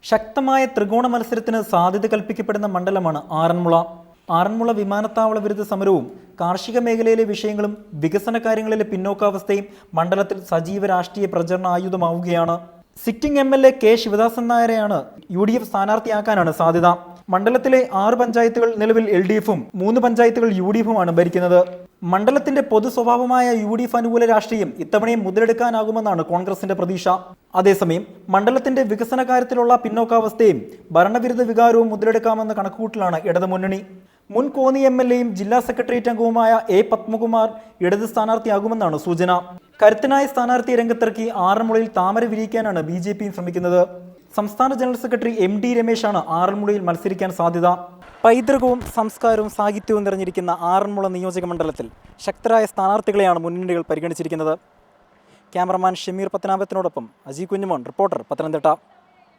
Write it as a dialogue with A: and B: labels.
A: ശക്തമായ ത്രികോണ മത്സരത്തിന് സാധ്യത കൽപ്പിക്കപ്പെടുന്ന മണ്ഡലമാണ് ആറന്മുള. ആറന്മുള വിമാനത്താവള വിരുദ്ധ സമരവും കാർഷിക മേഖലയിലെ വിഷയങ്ങളും വികസന കാര്യങ്ങളിലെ പിന്നോക്കാവസ്ഥയും മണ്ഡലത്തിൽ സജീവ രാഷ്ട്രീയ പ്രചരണ ആയുധമാവുകയാണ്. സിറ്റിംഗ് MLA കെ ശിവദാസൻ നായരെയാണ് UDF സ്ഥാനാർത്ഥിയാക്കാനാണ് സാധ്യത. മണ്ഡലത്തിലെ 6 പഞ്ചായത്തുകൾ നിലവിൽ LDF-ഉം 3 പഞ്ചായത്തുകൾ UDF-ഉമാണ് ഭരിക്കുന്നത്. മണ്ഡലത്തിന്റെ പൊതു സ്വഭാവമായ UDF അനുകൂല രാഷ്ട്രീയം ഇത്തവണയും മുതലെടുക്കാനാകുമെന്നാണ് കോൺഗ്രസിന്റെ പ്രതീക്ഷ. അതേസമയം മണ്ഡലത്തിന്റെ വികസന കാര്യത്തിലുള്ള പിന്നോക്കാവസ്ഥയും ഭരണവിരുദ്ധ വികാരവും മുതലെടുക്കാമെന്ന കണക്കുകൂട്ടലാണ് ഇടതുമുന്നണി. മുൻ കോന്നി MLA-യും ജില്ലാ സെക്രട്ടേറിയറ്റ് അംഗവുമായ A. പത്മകുമാർ ഇടത് സ്ഥാനാർത്ഥിയാകുമെന്നാണ് സൂചന. കരുത്തനായ സ്ഥാനാർത്ഥിയെ രംഗത്തിറക്കി ആറന്മുളയിൽ താമര വിരിയിക്കാനാണ് BJP ശ്രമിക്കുന്നത്. സംസ്ഥാന ജനറൽ സെക്രട്ടറി MD രമേശാണ് ആറന്മുളയിൽ മത്സരിക്കാൻ സാധ്യത. പൈതൃകവും സംസ്കാരവും സാഹിത്യവും നിറഞ്ഞിരിക്കുന്ന ആറന്മുള നിയോജക മണ്ഡലത്തിൽ ശക്തരായ സ്ഥാനാർത്ഥികളെയാണ് മുന്നണികൾ പരിഗണിച്ചിരിക്കുന്നത്. ക്യാമറമാൻ ഷമീർ പത്തനാപത്തിനോടൊപ്പം അജി കുഞ്ഞുമോൻ, റിപ്പോർട്ടർ, പത്തനംതിട്ട.